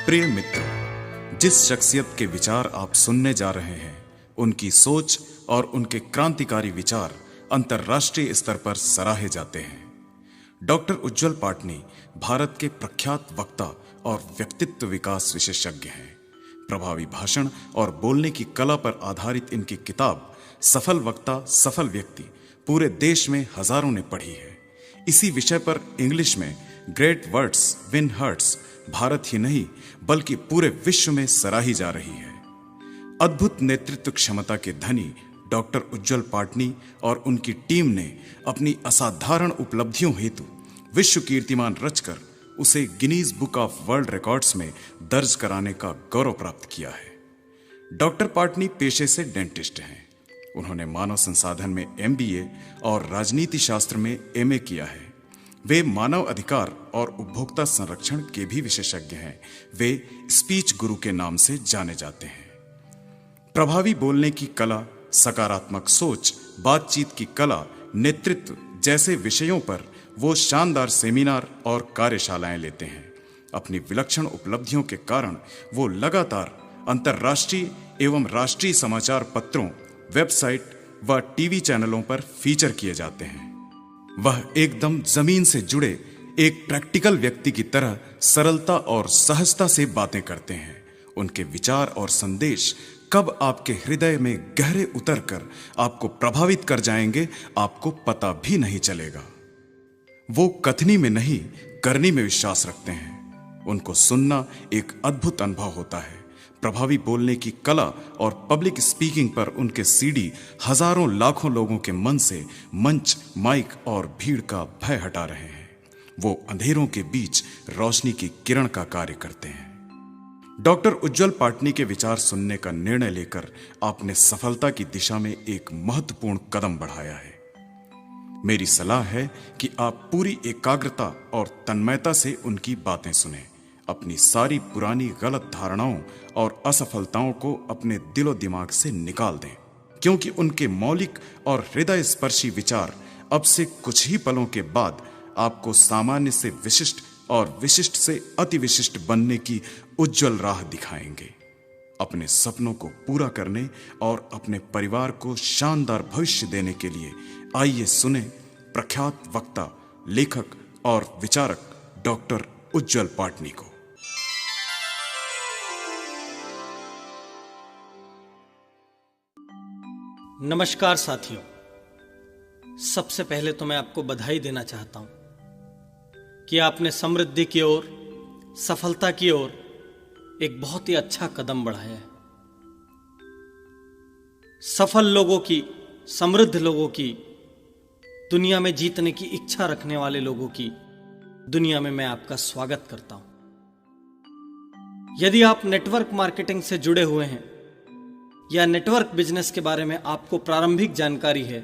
प्रिय मित्रों, जिस शख्सियत के विचार आप सुनने जा रहे हैं, उनकी सोच और उनके क्रांतिकारी विचार अंतर्राष्ट्रीय स्तर पर सराहे जाते हैं। डॉक्टर उज्ज्वल पाटनी भारत के प्रख्यात वक्ता और व्यक्तित्व विकास विशेषज्ञ हैं। प्रभावी भाषण और बोलने की कला पर आधारित इनकी किताब सफल वक्ता सफल व्यक्ति पूरे देश में हजारों ने पढ़ी है। इसी विषय पर इंग्लिश में great words win hearts Bharat ही नहीं बल्कि पूरे विश्व में सराही जा रही है। अद्भुत नेतृत्व क्षमता के धनी डॉक्टर उज्ज्वल पाटनी और उनकी टीम ने अपनी असाधारण उपलब्धियों हेतु विश्व कीर्तिमान रचकर उसे Guinness book of world records में दर्ज कराने का गौरव प्राप्त किया है। डॉक्टर पाटनी पेशे से डेंटिस्ट हैं। उन्होंने मानव संसाधन में MBA और राजनीति शास्त्र में MA किया है। वे मानव अधिकार और उपभोक्ता संरक्षण के भी विशेषज्ञ हैं। वे स्पीच गुरु के नाम से जाने जाते हैं। प्रभावी बोलने की कला, सकारात्मक सोच, बातचीत की कला, नेतृत्व जैसे विषयों पर वो शानदार सेमिनार और कार्यशालाएं लेते हैं। अपनी विलक्षण उपलब्धियों के कारण वो लगातार अंतर्राष्ट्रीय एवं राष्ट्रीय समाचार पत्रों, वेबसाइट व टीवी चैनलों पर फीचर किए जाते हैं। वह एकदम जमीन से जुड़े एक प्रैक्टिकल व्यक्ति की तरह सरलता और सहजता से बातें करते हैं। उनके विचार और संदेश कब आपके हृदय में गहरे उतरकर आपको प्रभावित कर जाएंगे, आपको पता भी नहीं चलेगा। वो कथनी में नहीं, करनी में विश्वास रखते हैं। उनको सुनना एक अद्भुत अनुभव होता है। प्रभावी बोलने की कला और पब्लिक स्पीकिंग पर उनके CD हजारों लाखों लोगों के मन से मंच, माइक और भीड़ का भय हटा रहे हैं। वो अंधेरों के बीच रोशनी की किरण का कार्य करते हैं। डॉक्टर उज्ज्वल पाटनी के विचार सुनने का निर्णय लेकर आपने सफलता की दिशा में एक महत्वपूर्ण कदम बढ़ाया है। मेरी सलाह है कि आप पूरी एकाग्रता और तन्मयता से उनकी बातें सुनें। अपनी सारी पुरानी गलत धारणाओं और असफलताओं को अपने दिलो दिमाग से निकाल दें, क्योंकि उनके मौलिक और हृदय स्पर्शी विचार अब से कुछ ही पलों के बाद आपको सामान्य से विशिष्ट और विशिष्ट से अति विशिष्ट बनने की उज्जवल राह दिखाएंगे। अपने सपनों को पूरा करने और अपने परिवार को शानदार भविष्य देने के लिए आइए सुने प्रख्यात वक्ता, लेखक और विचारक डॉक्टर उज्ज्वल पाटनी को। नमस्कार साथियों, सबसे पहले तो मैं आपको बधाई देना चाहता हूं कि आपने समृद्धि की ओर, सफलता की ओर एक बहुत ही अच्छा कदम बढ़ाया है। सफल लोगों की, समृद्ध लोगों की, दुनिया में जीतने की इच्छा रखने वाले लोगों की दुनिया में मैं आपका स्वागत करता हूं। यदि आप नेटवर्क मार्केटिंग से जुड़े हुए हैं या नेटवर्क बिजनेस के बारे में आपको प्रारंभिक जानकारी है,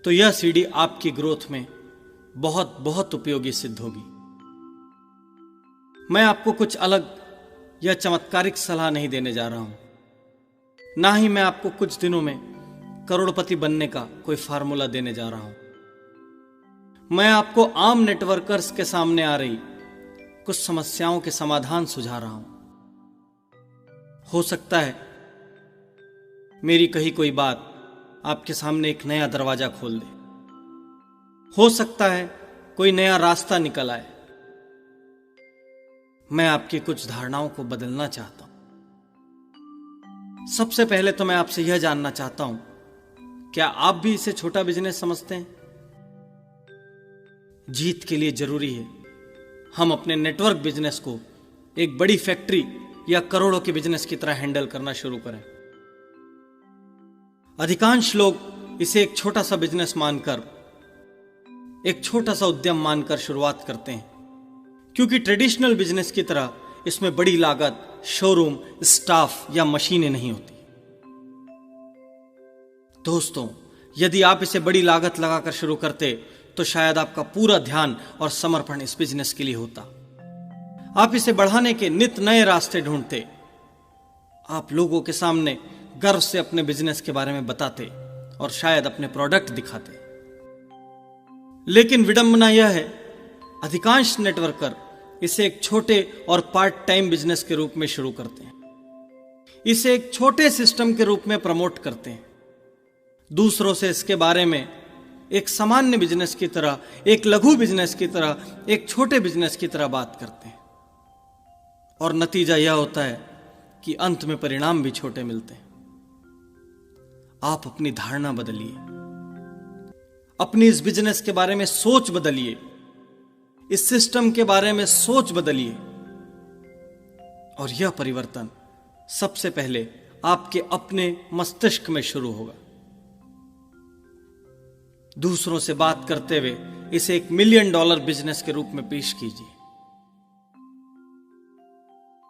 तो यह CD आपकी ग्रोथ में बहुत बहुत उपयोगी सिद्ध होगी। मैं आपको कुछ अलग या चमत्कारिक सलाह नहीं देने जा रहा हूं, ना ही मैं आपको कुछ दिनों में करोड़पति बनने का कोई फार्मूला देने जा रहा हूं। मैं आपको आम नेटवर्कर्स के सामने आ रही कुछ समस्याओं के समाधान सुझा रहा हूं। हो सकता है मेरी कही कोई बात आपके सामने एक नया दरवाजा खोल दे। हो सकता है कोई नया रास्ता निकल आए। मैं आपकी कुछ धारणाओं को बदलना चाहता हूं। सबसे पहले तो मैं आपसे यह जानना चाहता हूं, क्या आप भी इसे छोटा बिजनेस समझते हैं? जीत के लिए जरूरी है हम अपने नेटवर्क बिजनेस को एक बड़ी फैक्ट्री या करोड़ों के बिजनेस की तरह हैंडल करना शुरू करें। अधिकांश लोग इसे एक छोटा सा बिजनेस मानकर, एक छोटा सा उद्यम मानकर शुरुआत करते हैं, क्योंकि ट्रेडिशनल बिजनेस की तरह इसमें बड़ी लागत, शोरूम, स्टाफ या मशीनें नहीं होती। दोस्तों, यदि आप इसे बड़ी लागत लगाकर शुरू करते तो शायद आपका पूरा ध्यान और समर्पण इस बिजनेस के लिए होता। आप इसे बढ़ाने के नित नए रास्ते ढूंढते। आप लोगों के सामने गर्व से अपने बिजनेस के बारे में बताते और शायद अपने प्रोडक्ट दिखाते। लेकिन विडंबना यह है, अधिकांश नेटवर्कर इसे एक छोटे और पार्ट टाइम बिजनेस के रूप में शुरू करते हैं, इसे एक छोटे सिस्टम के रूप में प्रमोट करते हैं, दूसरों से इसके बारे में एक सामान्य बिजनेस की तरह, एक लघु बिजनेस की तरह, एक छोटे बिजनेस की तरह बात करते हैं। और नतीजा यह होता है कि अंत में परिणाम भी छोटे मिलते हैं। आप अपनी धारणा बदलिए, अपनी इस बिजनेस के बारे में सोच बदलिए, इस सिस्टम के बारे में सोच बदलिए। और यह परिवर्तन सबसे पहले आपके अपने मस्तिष्क में शुरू होगा। दूसरों से बात करते हुए इसे $1 मिलियन बिजनेस के रूप में पेश कीजिए।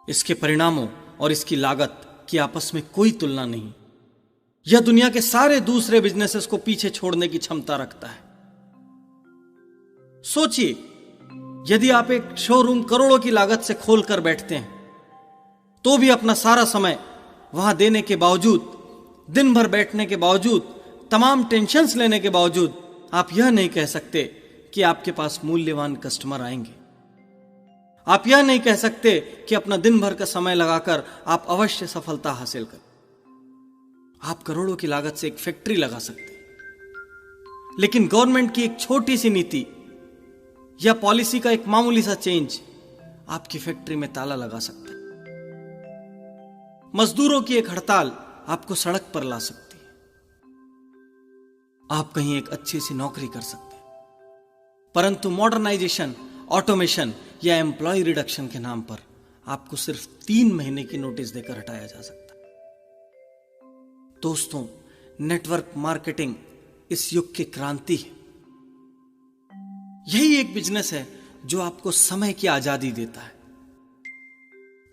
इसके परिणामों और इसकी लागत की आपस में कोई तुलना नहीं। यह दुनिया के सारे दूसरे बिजनेसेस को पीछे छोड़ने की क्षमता रखता है। सोचिए, यदि आप एक शोरूम करोड़ों की लागत से खोलकर बैठते हैं, तो भी अपना सारा समय वहां देने के बावजूद, दिन भर बैठने के बावजूद, तमाम टेंशन्स लेने के बावजूद, आप यह नहीं कह सकते कि आपके पास मूल्यवान कस्टमर आएंगे। आप यह नहीं कह सकते कि अपना दिन भर का समय लगाकर आप अवश्य सफलता हासिल करें। आप करोड़ों की लागत से एक फैक्ट्री लगा सकते हैं, लेकिन गवर्नमेंट की एक छोटी सी नीति या पॉलिसी का एक मामूली सा चेंज आपकी फैक्ट्री में ताला लगा सकता है। मजदूरों की एक हड़ताल आपको सड़क पर ला सकती है। आप कहीं एक अच्छी सी नौकरी कर सकते हैं, परंतु मॉडर्नाइजेशन, ऑटोमेशन या एम्प्लॉय रिडक्शन के नाम पर आपको सिर्फ 3 महीने की नोटिस देकर हटाया जा सकता है। दोस्तों, नेटवर्क मार्केटिंग इस युग की क्रांति है। यही एक बिजनेस है जो आपको समय की आजादी देता है।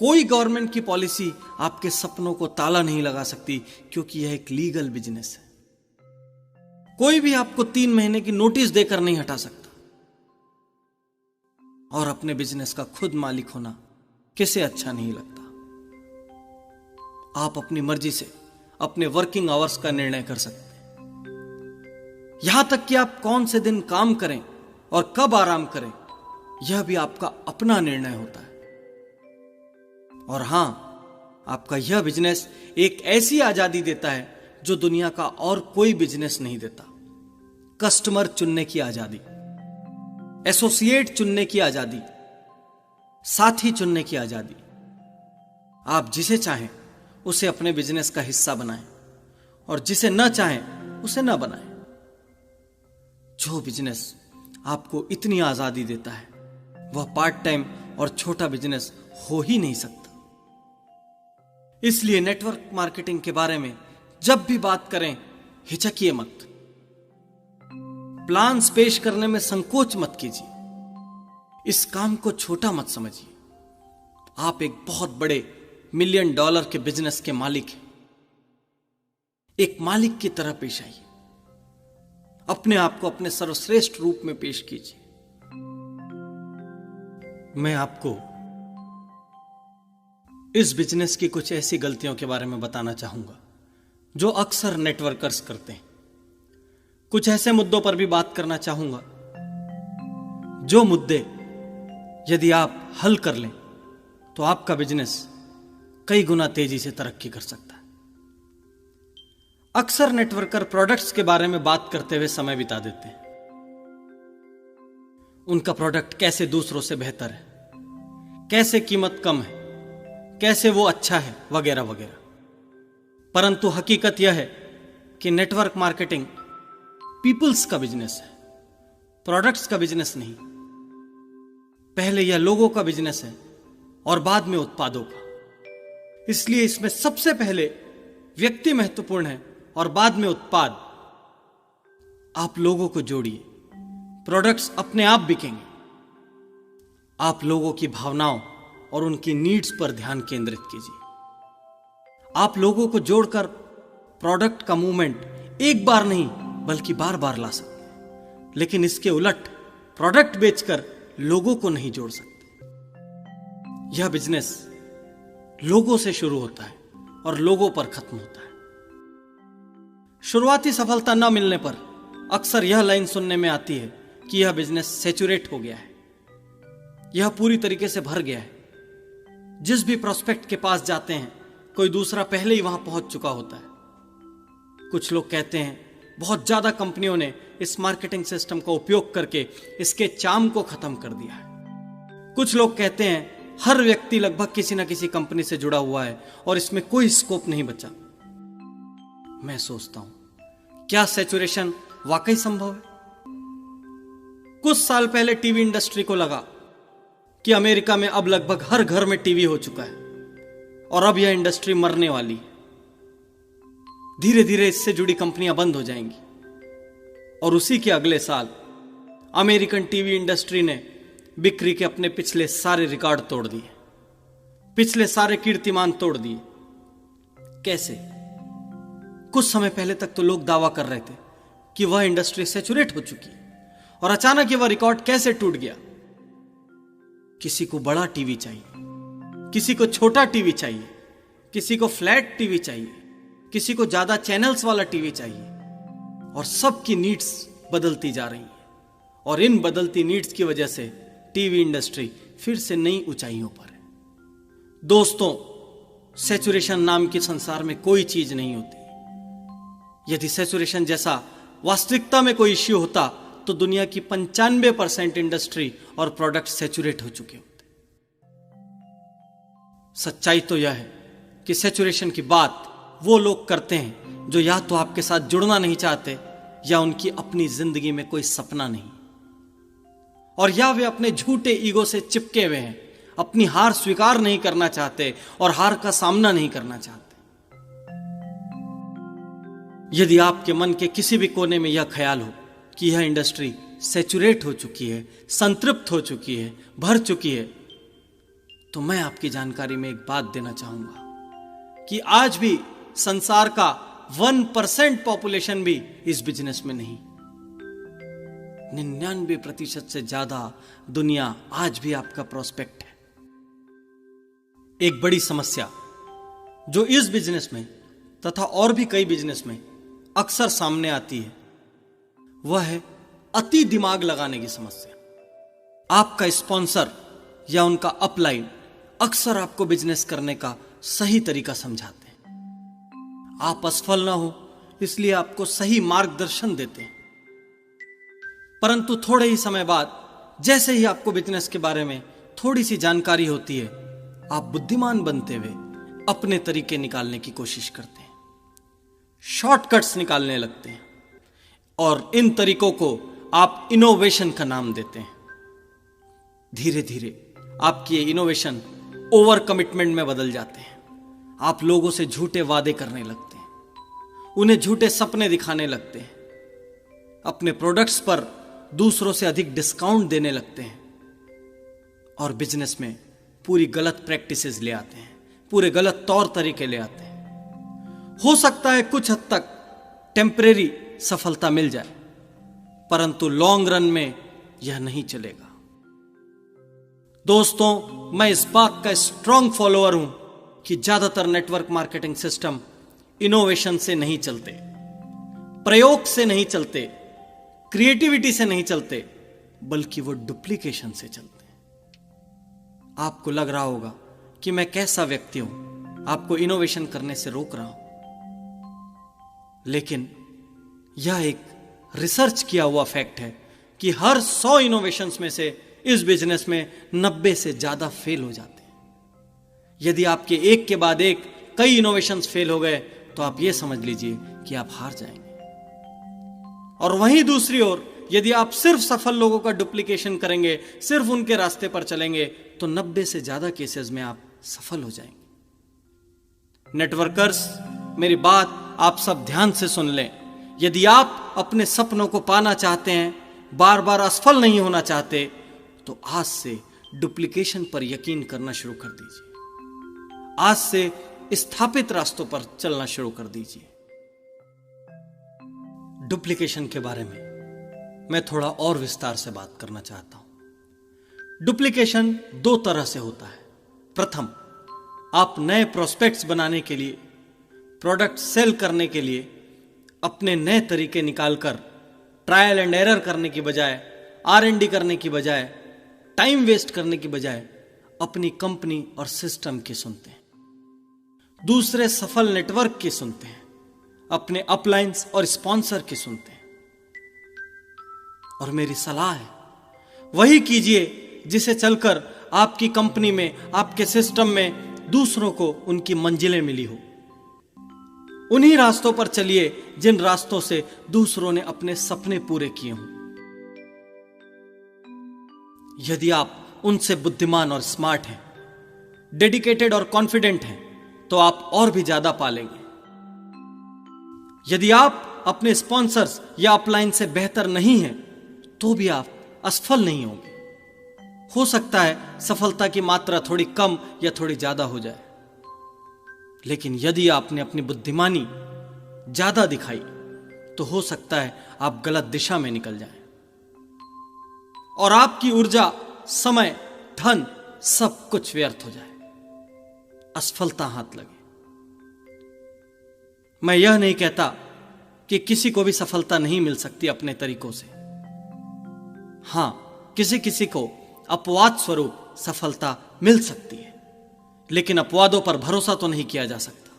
कोई गवर्नमेंट की पॉलिसी आपके सपनों को ताला नहीं लगा सकती, क्योंकि यह एक लीगल बिजनेस है। कोई भी आपको 3 महीने की नोटिस देकर नहीं हटा सकता। और अपने बिजनेस का खुद मालिक होना किसे अच्छा नहीं लगता। आप अपनी मर्जी से अपने वर्किंग आवर्स का निर्णय कर सकते हैं। यहां तक कि आप कौन से दिन काम करें और कब आराम करें, यह भी आपका अपना निर्णय होता है। और हां, आपका यह बिजनेस एक ऐसी आजादी देता है जो दुनिया का और कोई बिजनेस नहीं देता। कस्टमर चुनने की आजादी, एसोसिएट चुनने की आजादी, साथी चुनने की आजादी। आप जिसे चाहें उसे अपने बिजनेस का हिस्सा बनाएं और जिसे न चाहें उसे न बनाएं। जो बिजनेस आपको इतनी आजादी देता है, वह पार्ट टाइम और छोटा बिजनेस हो ही नहीं सकता। इसलिए नेटवर्क मार्केटिंग के बारे में जब भी बात करें, हिचकिए मत। प्लान्स पेश करने में संकोच मत कीजिए। इस काम को छोटा मत समझिए। आप एक बहुत बड़े $1 मिलियन के बिजनेस के मालिक हैं। एक मालिक की तरह पेश आइए। अपने आप को अपने सर्वश्रेष्ठ रूप में पेश कीजिए। मैं आपको इस बिजनेस की कुछ ऐसी गलतियों के बारे में बताना चाहूंगा जो अक्सर नेटवर्कर्स करते हैं। कुछ ऐसे मुद्दों पर भी बात करना चाहूंगा जो मुद्दे यदि आप हल कर लें तो आपका बिजनेस कई गुना तेजी से तरक्की कर सकता है। अक्सर नेटवर्कर प्रोडक्ट्स के बारे में बात करते हुए समय बिता देते हैं। उनका प्रोडक्ट कैसे दूसरों से बेहतर है, कैसे कीमत कम है, कैसे वो अच्छा है, वगैरह वगैरह। परंतु हकीकत यह है कि नेटवर्क मार्केटिंग पीपल्स का बिजनेस है, प्रोडक्ट्स का बिजनेस नहीं। पहले यह लोगों का बिजनेस है और बाद में उत्पादों का। इसलिए इसमें सबसे पहले व्यक्ति महत्वपूर्ण है और बाद में उत्पाद। आप लोगों को जोड़िए, प्रोडक्ट्स अपने आप बिकेंगे। आप लोगों की भावनाओं और उनकी नीड्स पर ध्यान केंद्रित कीजिए। आप लोगों को जोड़कर प्रोडक्ट का मूवमेंट एक बार नहीं बल्कि बार बार ला सकते हैं। लेकिन इसके उलट प्रोडक्ट बेचकर लोगों को नहीं जोड़ सकते। यह बिजनेस लोगों से शुरू होता है और लोगों पर खत्म होता है। शुरुआती सफलता न मिलने पर अक्सर यह लाइन सुनने में आती है कि यह बिजनेस सैचुरेट हो गया है। यह पूरी तरीके से भर गया है। जिस भी प्रोस्पेक्ट के पास जाते हैं कोई दूसरा पहले ही वहां पहुंच चुका होता है। कुछ लोग कहते हैं बहुत ज्यादा कंपनियों ने इस मार्केटिंग सिस्टम का उपयोग करके इसके चार्म को खत्म कर दिया है। कुछ लोग कहते हैं हर व्यक्ति लगभग किसी ना किसी कंपनी से जुड़ा हुआ है और इसमें कोई स्कोप नहीं बचा। मैं सोचता हूं क्या सैचुरेशन वाकई संभव है? कुछ साल पहले टीवी इंडस्ट्री को लगा कि अमेरिका में अब लगभग हर घर में टीवी हो चुका है और अब यह इंडस्ट्री मरने वाली है। धीरे धीरे इससे जुड़ी कंपनियां बंद हो जाएंगी। और उसी के अगले साल अमेरिकन टीवी इंडस्ट्री ने बिक्री के अपने पिछले सारे रिकॉर्ड तोड़ दिए, पिछले सारे कीर्तिमान तोड़ दिए। कैसे? कुछ समय पहले तक तो लोग दावा कर रहे थे कि वह इंडस्ट्री सैचुरेट हो चुकी है और अचानक वह रिकॉर्ड कैसे टूट गया? किसी को बड़ा टीवी चाहिए, किसी को छोटा टीवी चाहिए, किसी को फ्लैट टीवी चाहिए, किसी को ज्यादा चैनल्स वाला टीवी चाहिए और सबकी नीड्स बदलती जा रही है। और इन बदलती नीड्स की वजह से टीवी इंडस्ट्री फिर से नई ऊंचाइयों पर है। दोस्तों, सैचुरेशन नाम के संसार में कोई चीज नहीं होती। यदि सैचुरेशन जैसा वास्तविकता में कोई इश्यू होता तो दुनिया की 95% इंडस्ट्री और प्रोडक्ट सैचुरेट हो चुके होते। सच्चाई तो यह है कि सैचुरेशन की बात वो लोग करते हैं जो या तो आपके साथ जुड़ना नहीं चाहते या उनकी अपनी जिंदगी में कोई सपना नहीं, और या वे अपने झूठे ईगो से चिपके हुए हैं, अपनी हार स्वीकार नहीं करना चाहते और हार का सामना नहीं करना चाहते। यदि आपके मन के किसी भी कोने में यह ख्याल हो कि यह इंडस्ट्री सैचुरेट हो चुकी है, संतृप्त हो चुकी है, भर चुकी है, तो मैं आपकी जानकारी में एक बात देना चाहूंगा कि आज भी संसार का 1% पॉपुलेशन भी इस बिजनेस में नहीं। 99% से ज्यादा दुनिया आज भी आपका प्रोस्पेक्ट है। एक बड़ी समस्या जो इस बिजनेस में तथा और भी कई बिजनेस में अक्सर सामने आती है वह है अति दिमाग लगाने की समस्या। आपका स्पॉन्सर या उनका अपलाइन अक्सर आपको बिजनेस करने का सही तरीका समझाते हैं। आप असफल ना हो इसलिए आपको सही मार्गदर्शन देते हैं, परंतु थोड़े ही समय बाद जैसे ही आपको बिजनेस के बारे में थोड़ी सी जानकारी होती है, आप बुद्धिमान बनते हुए अपने तरीके निकालने की कोशिश करते हैं, शॉर्टकट्स निकालने लगते हैं और इन तरीकों को आप इनोवेशन का नाम देते हैं। धीरे धीरे आपकी ये इनोवेशन ओवर कमिटमेंट में बदल जाते हैं। आप लोगों से झूठे वादे करने लगते हैं, उन्हें झूठे सपने दिखाने लगते हैं, अपने प्रोडक्ट्स पर दूसरों से अधिक डिस्काउंट देने लगते हैं और बिजनेस में पूरी गलत प्रैक्टिसेस ले आते हैं, पूरे गलत तौर तरीके ले आते हैं। हो सकता है कुछ हद तक टेम्परेरी सफलता मिल जाए, परंतु लॉन्ग रन में यह नहीं चलेगा। दोस्तों, मैं इस बात का स्ट्रांग फॉलोअर हूं कि ज्यादातर नेटवर्क मार्केटिंग सिस्टम इनोवेशन से नहीं चलते, प्रयोग से नहीं चलते, क्रिएटिविटी से नहीं चलते, बल्कि वो डुप्लीकेशन से चलते हैं। आपको लग रहा होगा कि मैं कैसा व्यक्ति हूं, आपको इनोवेशन करने से रोक रहा हूं, लेकिन यह एक रिसर्च किया हुआ फैक्ट है कि हर 100 इनोवेशंस में से इस बिजनेस में 90 से ज्यादा फेल हो जाते हैं। यदि आपके एक के बाद एक कई इनोवेशंस फेल हो गए तो आप यह समझ लीजिए कि आप हार जाएंगे। और वहीं दूसरी ओर यदि आप सिर्फ सफल लोगों का डुप्लीकेशन करेंगे, सिर्फ उनके रास्ते पर चलेंगे, तो 90 से ज्यादा केसेस में आप सफल हो जाएंगे। नेटवर्कर्स, मेरी बात आप सब ध्यान से सुन लें। यदि आप अपने सपनों को पाना चाहते हैं, बार बार असफल नहीं होना चाहते, तो आज से डुप्लीकेशन पर यकीन करना शुरू कर दीजिए। आज से स्थापित रास्तों पर चलना शुरू कर दीजिए। डुप्लीकेशन के बारे में मैं थोड़ा और विस्तार से बात करना चाहता हूं। डुप्लीकेशन 2 तरह से होता है। प्रथम, आप नए प्रोस्पेक्ट्स बनाने के लिए, प्रोडक्ट सेल करने के लिए अपने नए तरीके निकालकर ट्रायल एंड एरर करने की बजाय, R&D करने की बजाय टाइम वेस्ट करने की बजाय अपनी कंपनी और सिस्टम की सुनते हैं, दूसरे सफल नेटवर्क की सुनते हैं, अपने अपलाइंस और स्पॉन्सर की सुनते हैं। और मेरी सलाह है, वही कीजिए जिसे चलकर आपकी कंपनी में, आपके सिस्टम में दूसरों को उनकी मंजिलें मिली हो। उन्हीं रास्तों पर चलिए जिन रास्तों से दूसरों ने अपने सपने पूरे किए हों। यदि आप उनसे बुद्धिमान और स्मार्ट हैं, डेडिकेटेड और कॉन्फिडेंट हैं, तो आप और भी ज्यादा पालेंगे। यदि आप अपने स्पॉन्सर्स या अपलाइन से बेहतर नहीं हैं, तो भी आप असफल नहीं होंगे। हो सकता है सफलता की मात्रा थोड़ी कम या थोड़ी ज्यादा हो जाए, लेकिन यदि आपने अपनी बुद्धिमानी ज्यादा दिखाई तो हो सकता है आप गलत दिशा में निकल जाएं और आपकी ऊर्जा, समय, धन सब कुछ व्यर्थ हो जाए, असफलता हाथ लगे। मैं यह नहीं कहता कि किसी को भी सफलता नहीं मिल सकती अपने तरीकों से। हां, किसी किसी को अपवाद स्वरूप सफलता मिल सकती है, लेकिन अपवादों पर भरोसा तो नहीं किया जा सकता।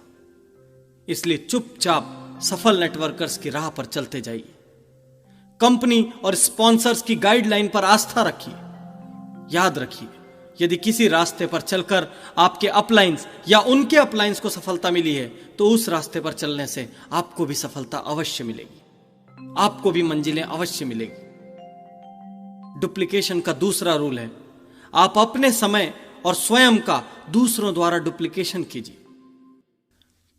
इसलिए चुपचाप सफल नेटवर्कर्स की राह पर चलते जाइए। कंपनी और स्पॉन्सर्स की गाइडलाइन पर आस्था रखिए। याद रखिए, यदि किसी रास्ते पर चलकर आपके अपलाइंस या उनके अपलाइंस को सफलता मिली है, तो उस रास्ते पर चलने से आपको भी सफलता अवश्य मिलेगी, आपको भी मंजिलें अवश्य मिलेगी। डुप्लीकेशन का दूसरा रूल है, आप अपने समय और स्वयं का दूसरों द्वारा डुप्लीकेशन कीजिए।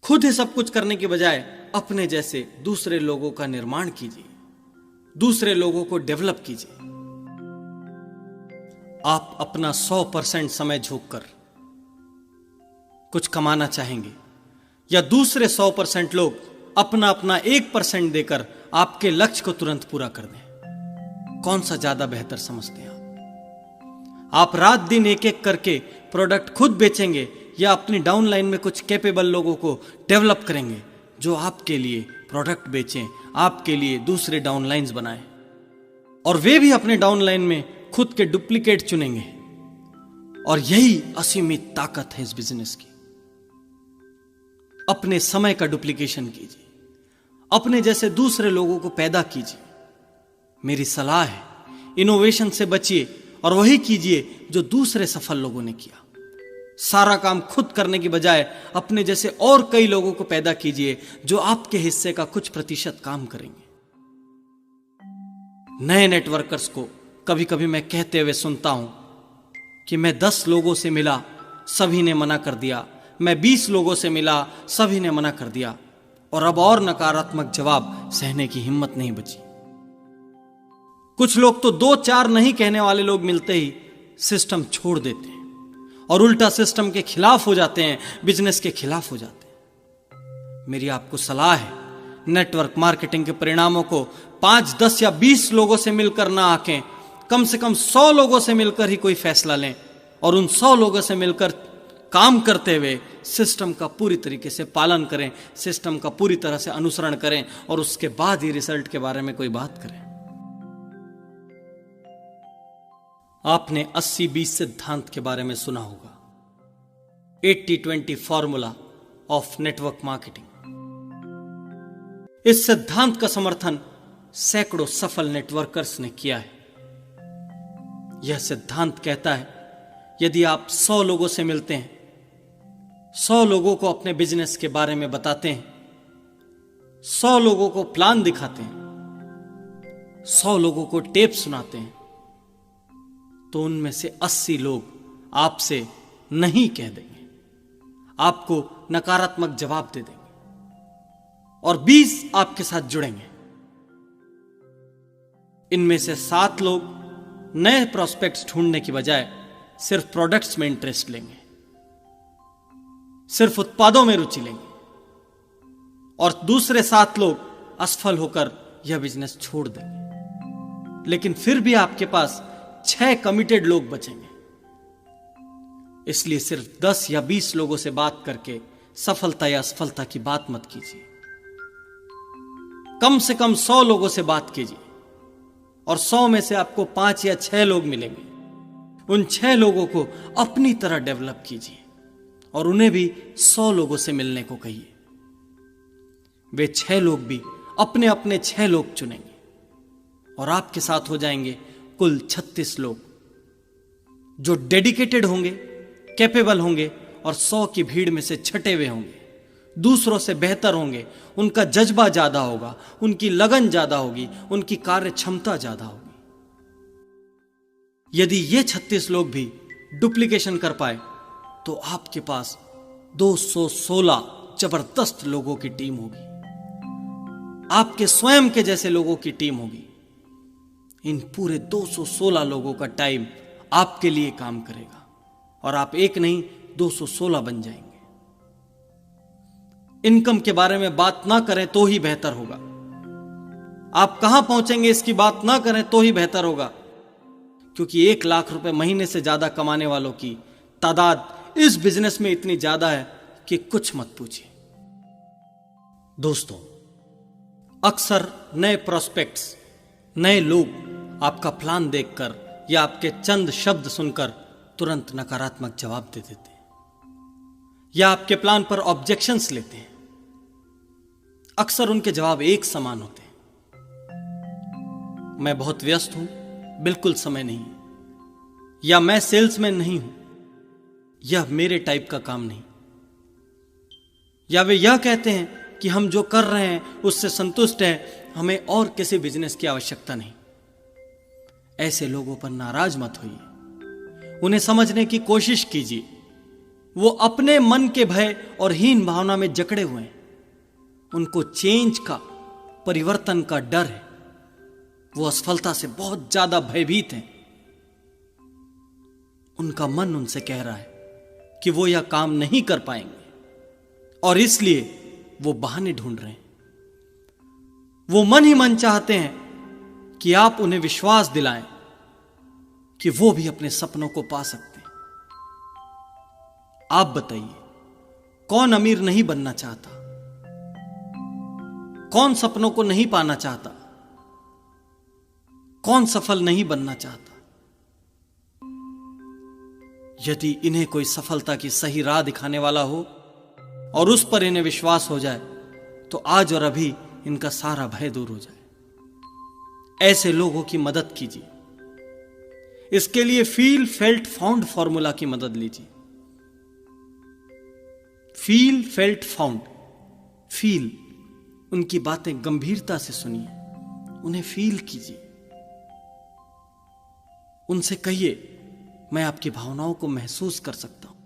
खुद ही सब कुछ करने के बजाय अपने जैसे दूसरे लोगों का निर्माण कीजिए, दूसरे लोगों को डेवलप कीजिए। आप अपना 100% समय झोंककर कुछ कमाना चाहेंगे, या दूसरे 100% लोग अपना अपना 1% देकर आपके लक्ष्य को तुरंत पूरा कर दें? कौन सा ज्यादा बेहतर समझते हैं आप रात दिन एक एक करके प्रोडक्ट खुद बेचेंगे, या अपनी डाउनलाइन में कुछ कैपेबल लोगों को डेवलप करेंगे जो आपके लिए प्रोडक्ट बेचें, आपके लिए दूसरे डाउनलाइंस बनाएं, और वे भी अपने डाउनलाइन में खुद के डुप्लीकेट चुनेंगे। और यही असीमित ताकत है इस बिजनेस की। अपने समय का डुप्लीकेशन कीजिए, अपने जैसे दूसरे लोगों को पैदा कीजिए। मेरी सलाह है, इनोवेशन से बचिए और वही कीजिए जो दूसरे सफल लोगों ने किया। सारा काम खुद करने की बजाय अपने जैसे और कई लोगों को पैदा कीजिए जो आपके हिस्से का कुछ प्रतिशत काम करेंगे। नए नेटवर्कर्स को कभी कभी मैं कहते हुए सुनता हूं कि मैं 10 लोगों से मिला, सभी ने मना कर दिया, मैं 20 लोगों से मिला, सभी ने मना कर दिया, और अब और नकारात्मक जवाब सहने की हिम्मत नहीं बची। कुछ लोग तो 2-4 नहीं कहने वाले लोग मिलते ही सिस्टम छोड़ देते हैं और उल्टा सिस्टम के खिलाफ हो जाते हैं, बिजनेस के खिलाफ हो जाते हैं। मेरी आपको सलाह है, नेटवर्क मार्केटिंग के परिणामों को 5, 10 या 20 लोगों से मिलकर ना आंकें, कम से कम 100 लोगों से मिलकर ही कोई फैसला लें, और उन 100 लोगों से मिलकर काम करते हुए सिस्टम का पूरी तरीके से पालन करें, सिस्टम का पूरी तरह से अनुसरण करें, और उसके बाद ही रिजल्ट के बारे में कोई बात करें। आपने 80-20 सिद्धांत के बारे में सुना होगा, 80-20 फॉर्मूला ऑफ नेटवर्क मार्केटिंग। इस सिद्धांत का समर्थन सैकड़ों सफल नेटवर्कर्स ने किया है। यह सिद्धांत कहता है, यदि आप 100 लोगों से मिलते हैं, 100 लोगों को अपने बिजनेस के बारे में बताते हैं, 100 लोगों को प्लान दिखाते हैं, 100 लोगों को टेप सुनाते हैं, तो उनमें से 80 लोग आपसे नहीं कह देंगे, आपको नकारात्मक जवाब दे देंगे, और 20 आपके साथ जुड़ेंगे। इनमें से 7 लोग नए प्रोस्पेक्ट्स ढूंढने की बजाय सिर्फ प्रोडक्ट्स में इंटरेस्ट लेंगे, सिर्फ उत्पादों में रुचि लेंगे, और दूसरे 7 लोग असफल होकर यह बिजनेस छोड़ देंगे। लेकिन फिर भी आपके पास 6 कमिटेड लोग बचेंगे। इसलिए सिर्फ 10 या 20 लोगों से बात करके सफलता या असफलता की बात मत कीजिए। कम से कम 100 लोगों से बात कीजिए, और 100 में से आपको 5 या 6 लोग मिलेंगे उन 6 लोगों को अपनी तरह डेवलप कीजिए और उन्हें भी 100 लोगों से मिलने को कहिए। वे 6 लोग भी अपने अपने 6 लोग चुनेंगे और आपके साथ हो जाएंगे कुल 36 लोग जो डेडिकेटेड होंगे, कैपेबल होंगे और 100 की भीड़ में से छटे हुए होंगे, दूसरों से बेहतर होंगे, उनका जज्बा ज्यादा होगा, उनकी लगन ज्यादा होगी, उनकी कार्य क्षमता ज्यादा होगी। यदि ये 36 लोग भी डुप्लीकेशन कर पाए तो आपके पास 216 जबरदस्त लोगों की टीम होगी, आपके स्वयं के जैसे लोगों की टीम होगी। इन पूरे 216 लोगों का टाइम आपके लिए काम करेगा और आप एक नहीं 216 बन जाएंगे। इनकम के बारे में बात ना करें तो ही बेहतर होगा। आप कहां पहुंचेंगे इसकी बात ना करें तो ही बेहतर होगा, क्योंकि 1 लाख रुपए महीने से ज्यादा कमाने वालों की तादाद इस बिजनेस में इतनी ज्यादा है कि कुछ मत पूछिए। दोस्तों, अक्सर नए प्रोस्पेक्ट्स, नए लोग आपका प्लान देखकर या आपके चंद शब्द सुनकर तुरंत नकारात्मक जवाब दे देते हैं या आपके प्लान पर ऑब्जेक्शंस लेते हैं। अक्सर उनके जवाब एक समान होते हैं। मैं बहुत व्यस्त हूं, बिल्कुल समय नहीं, या मैं सेल्समैन नहीं हूं, यह मेरे टाइप का काम नहीं, या वे यह कहते हैं कि हम जो कर रहे हैं उससे संतुष्ट हैं, हमें और किसी बिजनेस की आवश्यकता नहीं। ऐसे लोगों पर नाराज मत होइए, उन्हें समझने की कोशिश कीजिए। वो अपने मन के भय और हीन भावना में जकड़े हुए हैं। उनको चेंज का, परिवर्तन का डर है। वो असफलता से बहुत ज्यादा भयभीत हैं। उनका मन उनसे कह रहा है कि वो यह काम नहीं कर पाएंगे और इसलिए वो बहाने ढूंढ रहे हैं। वो मन ही मन चाहते हैं कि आप उन्हें विश्वास दिलाएं कि वो भी अपने सपनों को पा सकते हैं। आप बताइए, कौन अमीर नहीं बनना चाहता? कौन सपनों को नहीं पाना चाहता? कौन सफल नहीं बनना चाहता? यदि इन्हें कोई सफलता की सही राह दिखाने वाला हो और उस पर इन्हें विश्वास हो जाए तो आज और अभी इनका सारा भय दूर हो जाए। ऐसे लोगों की मदद कीजिए। इसके लिए फील, फेल्ट, फाउंड फॉर्मूला की मदद लीजिए। Feel, felt, found. फील, उनकी बातें गंभीरता से सुनिए, उन्हें फील कीजिए। उनसे कहिए, मैं आपकी भावनाओं को महसूस कर सकता हूं।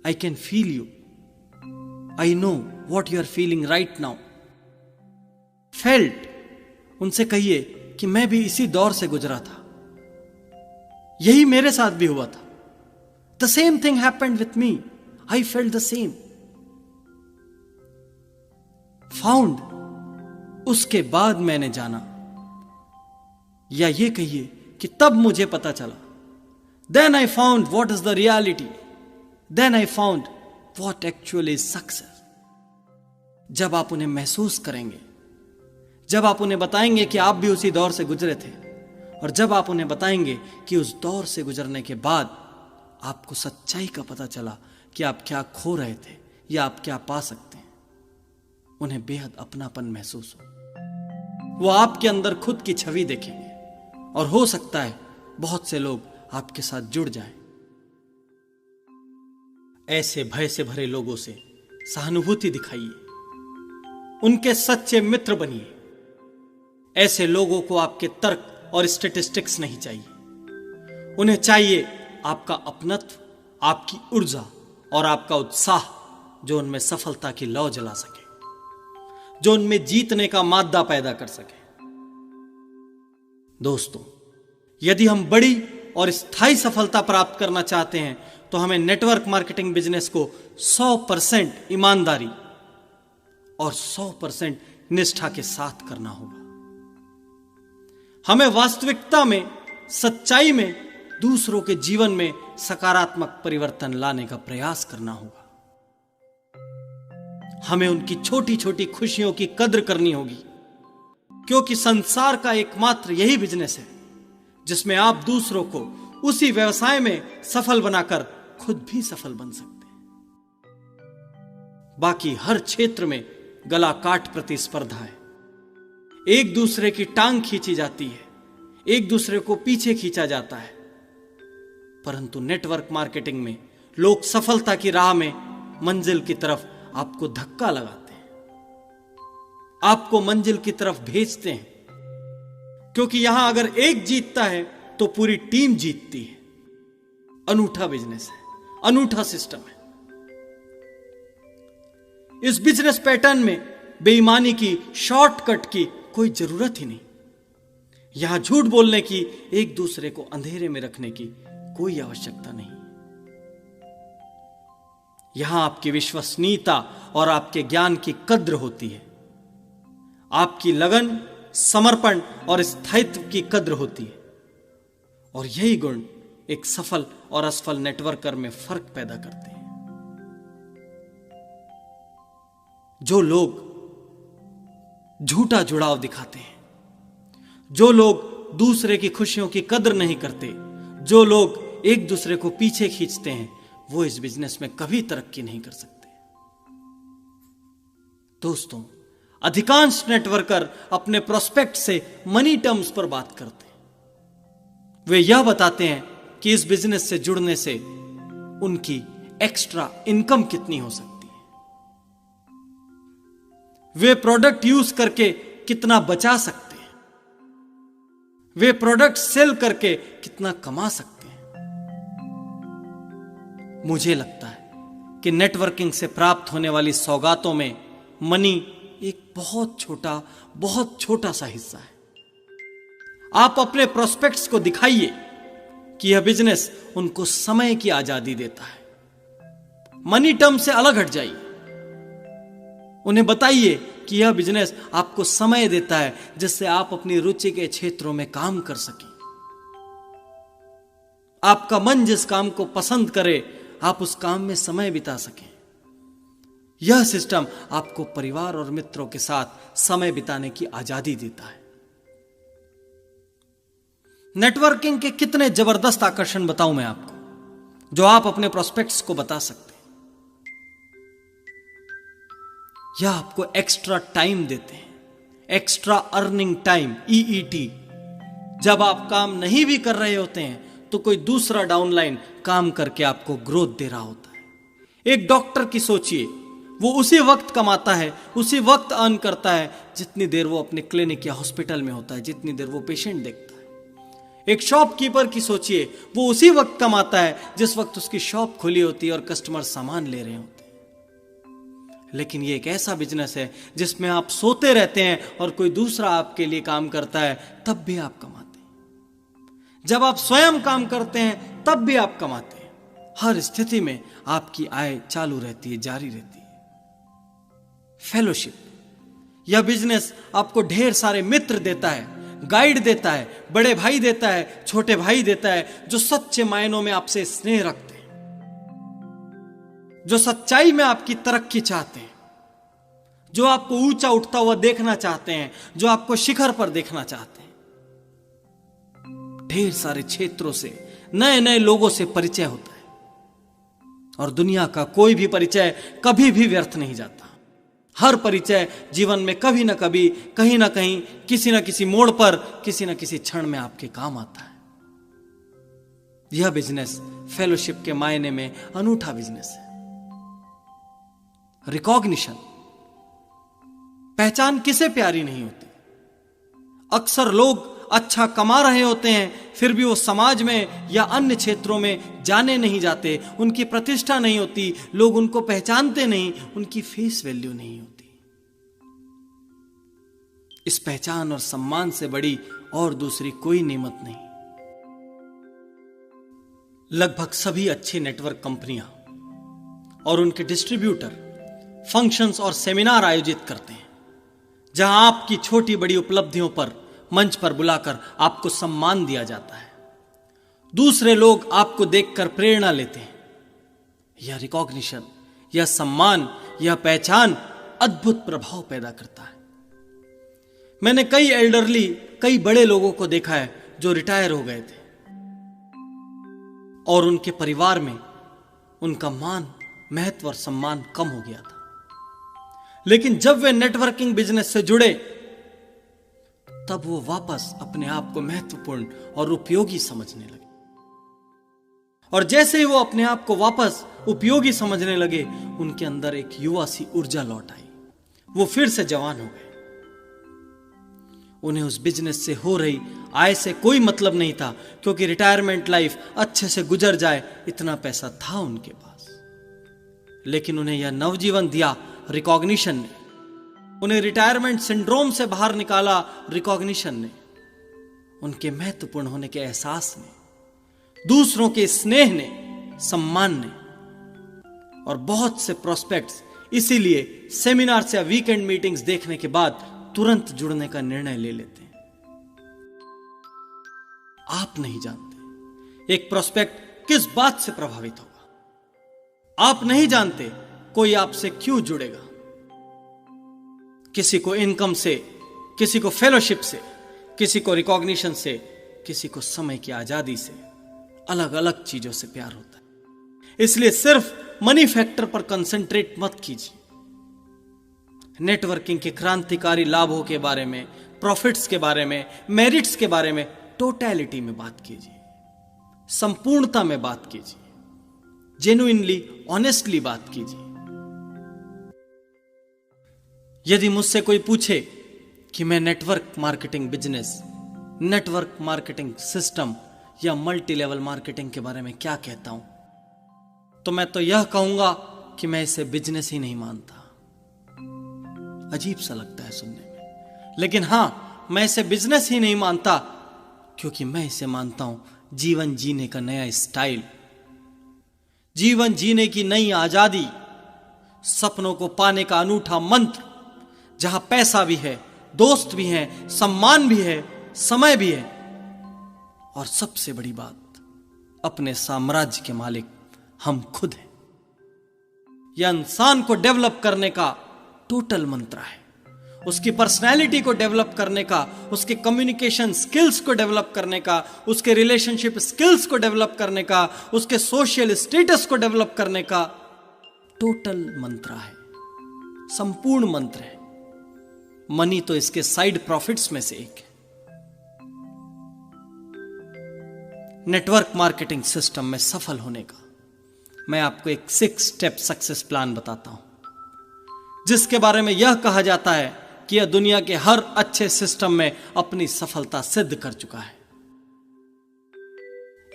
I can feel you. I know what you are feeling right now. Felt, उनसे कहिए कि मैं भी इसी दौर से गुजरा था, यही मेरे साथ भी हुआ था। The same thing happened with me, I felt the same. Found, उसके बाद मैंने जाना, या ये कहिए कि तब मुझे पता चला। Then I found what is the reality, then I found what actually is success. जब आप उन्हें महसूस करेंगे, जब आप उन्हें बताएंगे कि आप भी उसी दौर से गुजरे थे, और जब आप उन्हें बताएंगे कि उस दौर से गुजरने के बाद आपको सच्चाई का पता चला कि आप क्या खो रहे थे या आप क्या पा सकते हैं, उन्हें बेहद अपनापन महसूस हो। वो आपके अंदर खुद की छवि देखेंगे और हो सकता है बहुत से लोग आपके साथ जुड़ जाएं। ऐसे भय से भरे लोगों से सहानुभूति दिखाइए, उनके सच्चे मित्र बनिए। ऐसे लोगों को आपके तर्क और स्टैटिस्टिक्स नहीं चाहिए। उन्हें चाहिए आपका अपनत्व, आपकी ऊर्जा और आपका उत्साह, जो उनमें सफलता की लौ जला सके, जो उनमें जीतने का मादा पैदा कर सके। दोस्तों, यदि हम बड़ी और स्थायी सफलता प्राप्त करना चाहते हैं तो हमें नेटवर्क मार्केटिंग बिजनेस को 100% ईमानदारी और 100% निष्ठा के साथ करना होगा। हमें वास्तविकता में, सच्चाई में, दूसरों के जीवन में सकारात्मक परिवर्तन लाने का प्रयास करना होगा। हमें उनकी छोटी छोटी खुशियों की कद्र करनी होगी, क्योंकि संसार का एकमात्र यही बिजनेस है जिसमें आप दूसरों को उसी व्यवसाय में सफल बनाकर खुद भी सफल बन सकते हैं। बाकी हर क्षेत्र में गला काट प्रतिस्पर्धा है, एक दूसरे की टांग खींची जाती है, एक दूसरे को पीछे खींचा जाता है। परंतु नेटवर्क मार्केटिंग में लोग सफलता की राह में मंजिल की तरफ आपको धक्का लगाते हैं, आपको मंजिल की तरफ भेजते हैं, क्योंकि यहां अगर एक जीतता है तो पूरी टीम जीतती है। अनूठा बिजनेस है, अनूठा सिस्टम है। इस बिजनेस पैटर्न में बेईमानी की, शॉर्टकट की कोई जरूरत ही नहीं। यहां झूठ बोलने की, एक दूसरे को अंधेरे में रखने की कोई आवश्यकता नहीं। यहां आपकी विश्वसनीयता और आपके ज्ञान की कद्र होती है, आपकी लगन, समर्पण और स्थायित्व की कद्र होती है। और यही गुण एक सफल और असफल नेटवर्कर में फर्क पैदा करते हैं। जो लोग झूठा जुड़ाव दिखाते हैं, जो लोग दूसरे की खुशियों की कद्र नहीं करते, जो लोग एक दूसरे को पीछे खींचते हैं, वो इस बिजनेस में कभी तरक्की नहीं कर सकते। दोस्तों, अधिकांश नेटवर्कर अपने प्रोस्पेक्ट से मनी टर्म्स पर बात करते हैं। वे यह बताते हैं कि इस बिजनेस से जुड़ने से उनकी एक्स्ट्रा इनकम कितनी हो सकती है, वे प्रोडक्ट यूज करके कितना बचा सकते हैं, वे प्रोडक्ट सेल करके कितना कमा सकते हैं। मुझे लगता है कि नेटवर्किंग से प्राप्त होने वाली सौगातों में मनी एक बहुत छोटा सा हिस्सा है। आप अपने प्रोस्पेक्ट्स को दिखाइए कि यह बिजनेस उनको समय की आजादी देता है। मनी टर्म से अलग हट जाइए, उन्हें बताइए कि यह बिजनेस आपको समय देता है जिससे आप अपनी रुचि के क्षेत्रों में काम कर सकें। आपका मन जिस काम को पसंद करे, आप उस काम में समय बिता सकें। यह सिस्टम आपको परिवार और मित्रों के साथ समय बिताने की आजादी देता है। नेटवर्किंग के कितने जबरदस्त आकर्षण बताऊं मैं आपको, जो आप अपने प्रोस्पेक्ट्स को बता सकते हैं। यह आपको एक्स्ट्रा टाइम देते हैं, एक्स्ट्रा अर्निंग टाइम, EET। जब आप काम नहीं भी कर रहे होते हैं तो कोई दूसरा डाउनलाइन काम करके आपको ग्रोथ दे रहा होता है। एक डॉक्टर की सोचिए, वो उसी वक्त कमाता है, उसी वक्त अर्न करता है जितनी देर वो अपने क्लिनिक या हॉस्पिटल में होता है, जितनी देर वो पेशेंट देखता है। एक शॉपकीपर की सोचिए, वो उसी वक्त कमाता है जिस वक्त उसकी शॉप खुली होती है और कस्टमर सामान ले रहे होते हैं। लेकिन ये एक ऐसा बिजनेस है जिसमें आप सोते रहते हैं और कोई दूसरा आपके लिए काम करता है, तब भी आप कमाते हैं। जब आप स्वयं काम करते हैं तब भी आप कमाते हैं। हर स्थिति में आपकी आय चालू रहती है, जारी रहती है। फेलोशिप, यह बिजनेस आपको ढेर सारे मित्र देता है, गाइड देता है, बड़े भाई देता है, छोटे भाई देता है, जो सच्चे मायनों में आपसे स्नेह रखते हैं, जो सच्चाई में आपकी तरक्की चाहते हैं, जो आपको ऊंचा उठता हुआ देखना चाहते हैं, जो आपको शिखर पर देखना चाहते हैं। ढेर सारे क्षेत्रों से, नए नए लोगों से परिचय होता है और दुनिया का कोई भी परिचय कभी भी व्यर्थ नहीं जाता। हर परिचय जीवन में कभी ना कभी, कहीं ना कहीं, किसी ना किसी मोड़ पर, किसी ना किसी क्षण में आपके काम आता है। यह बिजनेस फेलोशिप के मायने में अनूठा बिजनेस है। रिकॉग्निशन, पहचान किसे प्यारी नहीं होती। अक्सर लोग अच्छा कमा रहे होते हैं, फिर भी वो समाज में या अन्य क्षेत्रों में जाने नहीं जाते, उनकी प्रतिष्ठा नहीं होती, लोग उनको पहचानते नहीं, उनकी फेस वैल्यू नहीं होती। इस पहचान और सम्मान से बड़ी और दूसरी कोई नेमत नहीं। लगभग सभी अच्छी नेटवर्क कंपनियां और उनके डिस्ट्रीब्यूटर फंक्शंस और सेमिनार आयोजित करते हैं, जहां आपकी छोटी बड़ी उपलब्धियों पर मंच पर बुलाकर आपको सम्मान दिया जाता है। दूसरे लोग आपको देखकर प्रेरणा लेते हैं। यह रिकॉग्निशन, यह सम्मान, यह पहचान अद्भुत प्रभाव पैदा करता है। मैंने कई एल्डरली, कई बड़े लोगों को देखा है जो रिटायर हो गए थे। और उनके परिवार में उनका मान, महत्व और सम्मान कम हो गया था। लेकिन जब वे नेटवर्किंग बिजनेस से जुड़े तब वो वापस अपने आप को महत्वपूर्ण और उपयोगी समझने लगे। और जैसे ही वो अपने आप को वापस उपयोगी समझने लगे, उनके अंदर एक युवा सी ऊर्जा लौट आई। वो फिर से जवान हो गए। उन्हें उस बिजनेस से हो रही आय से कोई मतलब नहीं था, क्योंकि रिटायरमेंट लाइफ अच्छे से गुजर जाए इतना पैसा था उनके पास। लेकिन उन्हें यह नवजीवन दिया रिकॉग्निशन ने। उन्हें रिटायरमेंट सिंड्रोम से बाहर निकाला रिकॉग्निशन ने, उनके महत्वपूर्ण होने के एहसास ने, दूसरों के स्नेह ने, सम्मान ने। और बहुत से प्रोस्पेक्ट्स इसीलिए सेमिनार्स या वीकेंड मीटिंग्स देखने के बाद तुरंत जुड़ने का निर्णय ले लेते हैं। आप नहीं जानते एक प्रोस्पेक्ट किस बात से प्रभावित होगा। आप नहीं जानते कोई आपसे क्यों जुड़ेगा। किसी को इनकम से, किसी को फेलोशिप से, किसी को रिकॉग्निशन से, किसी को समय की आजादी से, अलग अलग चीजों से प्यार होता है। इसलिए सिर्फ मनी फैक्टर पर कंसंट्रेट मत कीजिए। नेटवर्किंग के क्रांतिकारी लाभों के बारे में, प्रॉफिट्स के बारे में, मेरिट्स के बारे में टोटलिटी में बात कीजिए, संपूर्णता में बात कीजिए, जेन्युइनली, ऑनेस्टली बात कीजिए। यदि मुझसे कोई पूछे कि मैं network marketing business, network marketing system या मल्टी लेवल मार्केटिंग के बारे में क्या कहता हूं, तो मैं तो यह कहूंगा कि मैं इसे बिजनेस ही नहीं मानता। अजीब सा लगता है सुनने में, लेकिन हां, मैं इसे बिजनेस ही नहीं मानता क्योंकि मैं इसे मानता हूं जीवन जीने का नया स्टाइल, जीवन जीने की नई आजादी, सपनों को पाने का अनूठा मंत्र, जहां पैसा भी है, दोस्त भी हैं, सम्मान भी है, समय भी है, और सबसे बड़ी बात, अपने साम्राज्य के मालिक हम खुद हैं। यह इंसान को डेवलप करने का टोटल मंत्र है। उसकी पर्सनैलिटी को डेवलप करने का, उसके कम्युनिकेशन स्किल्स को डेवलप करने का, उसके रिलेशनशिप स्किल्स को डेवलप करने का, उसके सोशल स्टेटस को डेवलप करने का टोटल मंत्र है, संपूर्ण मंत्र है। मनी तो इसके साइड प्रॉफिट्स में से एक है। नेटवर्क मार्केटिंग सिस्टम में सफल होने का मैं आपको एक 6 स्टेप सक्सेस प्लान बताता हूं, जिसके बारे में यह कहा जाता है कि यह दुनिया के हर अच्छे सिस्टम में अपनी सफलता सिद्ध कर चुका है।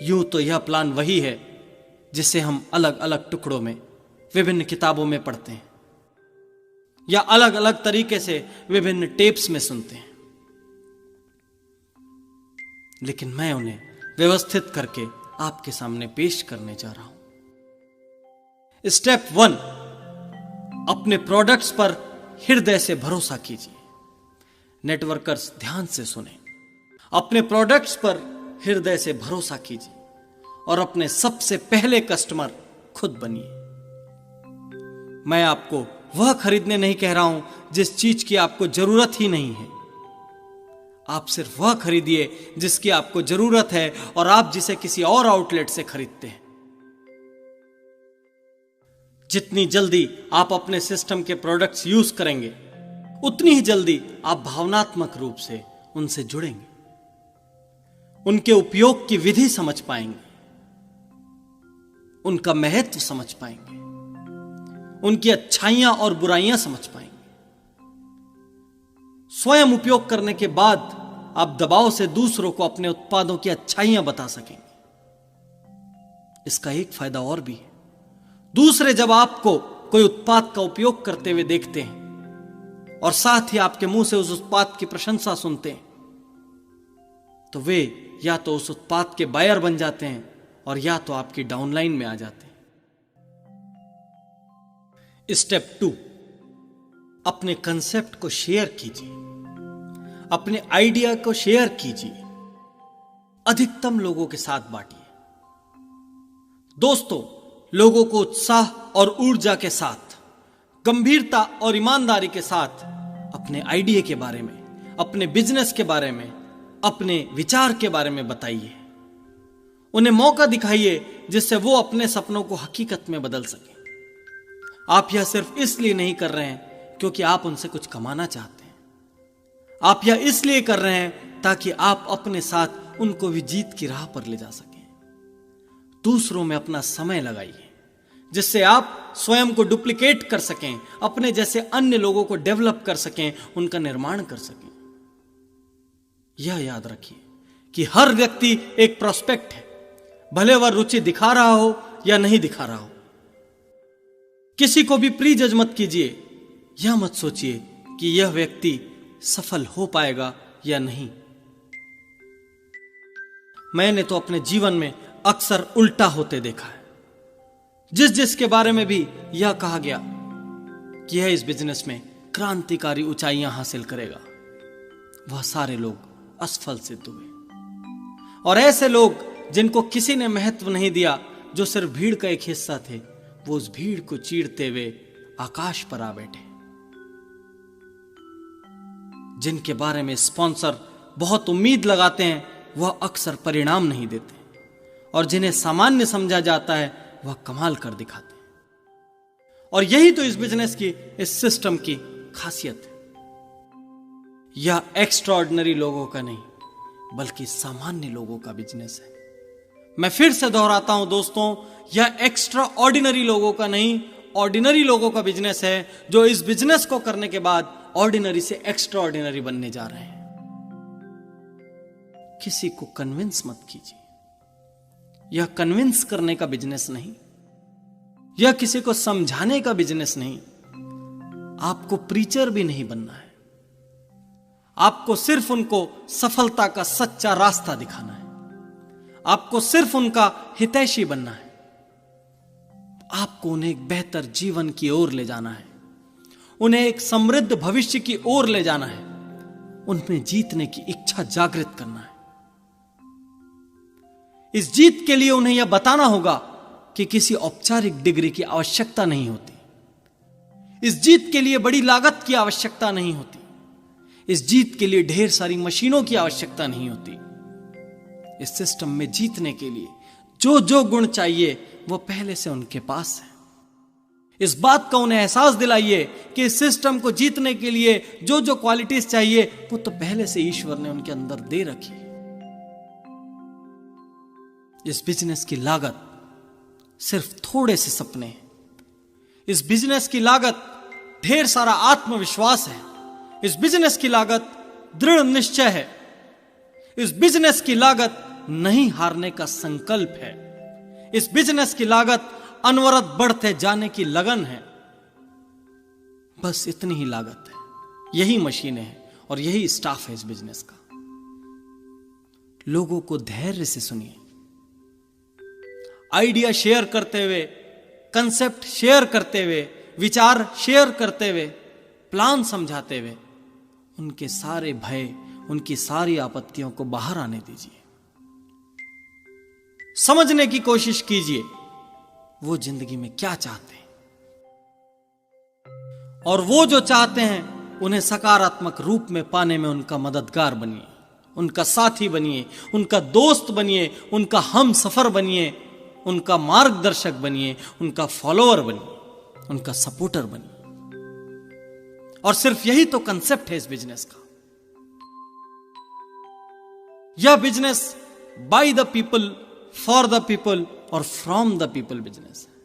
यूं तो यह प्लान वही है जिसे हम अलग अलग टुकड़ों में विभिन्न किताबों में पढ़ते हैं या अलग अलग तरीके से विभिन्न टेप्स में सुनते हैं, लेकिन मैं उन्हें व्यवस्थित करके आपके सामने पेश करने जा रहा हूं। स्टेप 1, अपने प्रोडक्ट्स पर हृदय से भरोसा कीजिए। नेटवर्कर्स ध्यान से सुने। अपने प्रोडक्ट्स पर हृदय से भरोसा कीजिए और अपने सबसे पहले कस्टमर खुद बनिए। मैं आपको वह खरीदने नहीं कह रहा हूं जिस चीज की आपको जरूरत ही नहीं है। आप सिर्फ वह खरीदिए जिसकी आपको जरूरत है और आप जिसे किसी और आउटलेट से खरीदते हैं। जितनी जल्दी आप अपने सिस्टम के प्रोडक्ट्स यूज करेंगे, उतनी ही जल्दी आप भावनात्मक रूप से उनसे जुड़ेंगे, उनके उपयोग की विधि समझ पाएंगे, उनका महत्व समझ पाएंगे, उनकी अच्छाइयां और बुराइयां समझ पाएंगे। स्वयं उपयोग करने के बाद आप दबाव से दूसरों को अपने उत्पादों की अच्छाइयां बता सकेंगे। इसका एक फायदा और भी है, दूसरे जब आपको कोई उत्पाद का उपयोग करते हुए देखते हैं और साथ ही आपके मुंह से उस उत्पाद की प्रशंसा सुनते हैं, तो वे या तो उस उत्पाद के बायर बन जाते हैं और या तो आपकी डाउनलाइन में आ जाते हैं। स्टेप 2, अपने कंसेप्ट को शेयर कीजिए, अपने आइडिया को शेयर कीजिए, अधिकतम लोगों के साथ बांटिए। दोस्तों, लोगों को उत्साह और ऊर्जा के साथ, गंभीरता और ईमानदारी के साथ अपने आइडिया के बारे में, अपने बिजनेस के बारे में, अपने विचार के बारे में बताइए। उन्हें मौका दिखाइए जिससे वो अपने सपनों को हकीकत में बदल सके। आप यह सिर्फ इसलिए नहीं कर रहे हैं क्योंकि आप उनसे कुछ कमाना चाहते हैं। आप यह इसलिए कर रहे हैं ताकि आप अपने साथ उनको भी जीत की राह पर ले जा सकें। दूसरों में अपना समय लगाइए जिससे आप स्वयं को डुप्लीकेट कर सकें, अपने जैसे अन्य लोगों को डेवलप कर सकें, उनका निर्माण कर सकें। यह याद रखिए कि हर व्यक्ति एक प्रोस्पेक्ट है, भले वह रुचि दिखा रहा हो या नहीं दिखा रहा हो। किसी को भी प्री जज मत कीजिए। यह मत सोचिए कि यह व्यक्ति सफल हो पाएगा या नहीं। मैंने तो अपने जीवन में अक्सर उल्टा होते देखा है। जिसके बारे में भी यह कहा गया कि यह इस बिजनेस में क्रांतिकारी ऊंचाइयां हासिल करेगा, वह सारे लोग असफल सिद्ध हुए। और ऐसे लोग जिनको किसी ने महत्व नहीं दिया, जो सिर्फ भीड़ का एक हिस्सा थे, वो उस भीड़ को चीरते हुए आकाश पर आ बैठे। जिनके बारे में स्पॉन्सर बहुत उम्मीद लगाते हैं, वह अक्सर परिणाम नहीं देते, और जिन्हें सामान्य समझा जाता है वह कमाल कर दिखाते हैं। और यही तो इस बिजनेस की, इस सिस्टम की खासियत है। यह एक्स्ट्राऑर्डिनरी लोगों का नहीं, बल्कि सामान्य लोगों का बिजनेस है। मैं फिर से दोहराता हूं दोस्तों, यह एक्स्ट्रा ऑर्डिनरी लोगों का नहीं, ऑर्डिनरी लोगों का बिजनेस है, जो इस बिजनेस को करने के बाद ऑर्डिनरी से एक्स्ट्रा ऑर्डिनरी बनने जा रहे हैं। किसी को कन्विंस मत कीजिए। यह कन्विंस करने का बिजनेस नहीं, यह किसी को समझाने का बिजनेस नहीं। आपको प्रीचर भी नहीं बनना है। आपको सिर्फ उनको सफलता का सच्चा रास्ता दिखाना है। आपको सिर्फ उनका हितैषी बनना है। आपको उन्हें एक बेहतर जीवन की ओर ले जाना है, उन्हें एक समृद्ध भविष्य की ओर ले जाना है, उनमें जीतने की इच्छा जागृत करना है। इस जीत के लिए उन्हें यह बताना होगा कि किसी औपचारिक डिग्री की आवश्यकता नहीं होती। इस जीत के लिए बड़ी लागत की आवश्यकता नहीं होती। इस जीत के लिए ढेर सारी मशीनों की आवश्यकता नहीं होती। इस सिस्टम में जीतने के लिए जो जो गुण चाहिए वो पहले से उनके पास है। इस बात का उन्हें एहसास दिलाइए कि इस सिस्टम को जीतने के लिए जो जो क्वालिटीज चाहिए वो तो पहले से ईश्वर ने उनके अंदर दे रखी है। इस बिजनेस की लागत सिर्फ थोड़े से सपने हैं। इस बिजनेस की लागत ढेर सारा आत्मविश्वास है। इस बिजनेस की लागत दृढ़ निश्चय है। इस बिजनेस की लागत नहीं हारने का संकल्प है। इस बिजनेस की लागत अनवरत बढ़ते जाने की लगन है। बस इतनी ही लागत है। यही मशीनें हैं और यही स्टाफ है इस बिजनेस का। लोगों को धैर्य से सुनिए। आइडिया शेयर करते हुए, कंसेप्ट शेयर करते हुए, विचार शेयर करते हुए, प्लान समझाते हुए उनके सारे भय, उनकी सारी आपत्तियों को बाहर आने दीजिए। समझने की कोशिश कीजिए वो जिंदगी में क्या चाहते हैं, और वो जो चाहते हैं उन्हें सकारात्मक रूप में पाने में उनका मददगार बनिए, उनका साथी बनिए, उनका दोस्त बनिए, उनका हम सफर बनिए, उनका मार्गदर्शक बनिए, उनका फॉलोअर बनिए, उनका सपोर्टर बनिए। और सिर्फ यही तो कंसेप्ट है इस बिजनेस का। यह business by the people, for the people और फ्रॉम द पीपल बिजनेस है।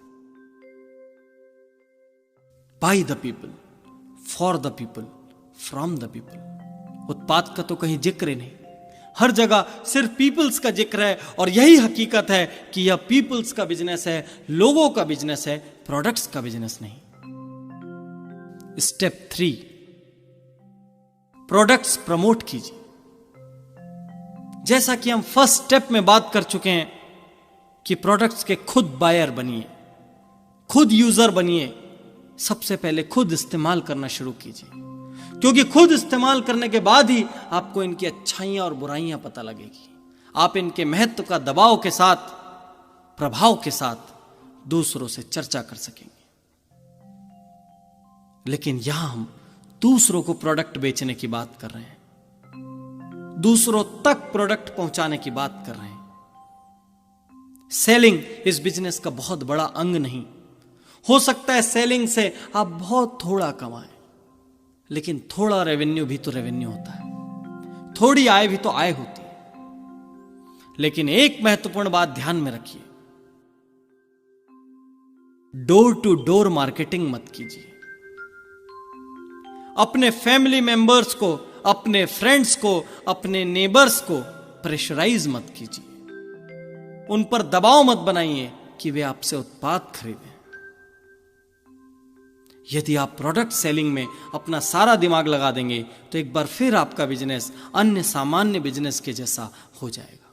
By the people, for the people, from the people. उत्पाद का तो कहीं जिक्र ही नहीं। हर जगह सिर्फ पीपल्स का जिक्र है, और यही हकीकत है कि यह पीपल्स का बिजनेस है, लोगों का बिजनेस है, प्रोडक्ट्स का बिजनेस नहीं। स्टेप 3, प्रोडक्ट्स प्रमोट कीजिए। जैसा कि हम फर्स्ट स्टेप में बात कर चुके हैं कि प्रोडक्ट्स के खुद बायर बनिए, खुद यूजर बनिए। सबसे पहले खुद इस्तेमाल करना शुरू कीजिए, क्योंकि खुद इस्तेमाल करने के बाद ही आपको इनकी अच्छाइयां और बुराइयां पता लगेगी। आप इनके महत्व का दबाव के साथ, प्रभाव के साथ दूसरों से चर्चा कर सकेंगे। लेकिन यहां हम दूसरों को प्रोडक्ट बेचने की बात कर रहे हैं, दूसरों तक प्रोडक्ट पहुंचाने की बात कर रहे हैं। सेलिंग इस बिजनेस का बहुत बड़ा अंग नहीं। हो सकता है सेलिंग से आप बहुत थोड़ा कमाएं, लेकिन थोड़ा रेवेन्यू भी तो रेवेन्यू होता है, थोड़ी आय भी तो आय होती है। लेकिन एक महत्वपूर्ण बात ध्यान में रखिए, डोर टू डोर मार्केटिंग मत कीजिए। अपने फैमिली मेंबर्स को, अपने फ्रेंड्स को, अपने नेबर्स को प्रेशराइज मत कीजिए, उन पर दबाव मत बनाइए कि वे आपसे उत्पाद खरीदें। यदि आप प्रोडक्ट सेलिंग में अपना सारा दिमाग लगा देंगे तो एक बार फिर आपका बिजनेस अन्य सामान्य बिजनेस के जैसा हो जाएगा।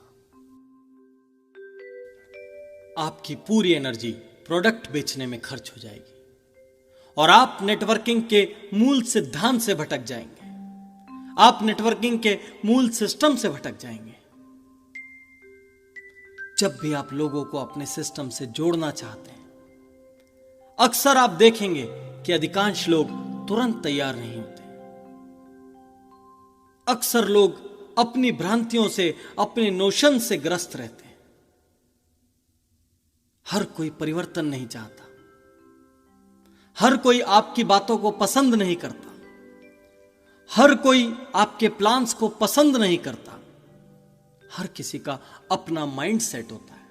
आपकी पूरी एनर्जी प्रोडक्ट बेचने में खर्च हो जाएगी और आप नेटवर्किंग के मूल सिद्धांत से भटक जाएंगे, आप नेटवर्किंग के मूल सिस्टम से भटक जाएंगे। जब भी आप लोगों को अपने सिस्टम से जोड़ना चाहते हैं, अक्सर आप देखेंगे कि अधिकांश लोग तुरंत तैयार नहीं होते। अक्सर लोग अपनी भ्रांतियों से, अपने नोशन से ग्रस्त रहते हैं। हर कोई परिवर्तन नहीं चाहता, हर कोई आपकी बातों को पसंद नहीं करता, हर कोई आपके प्लान्स को पसंद नहीं करता। हर किसी का अपना माइंड सेट होता है,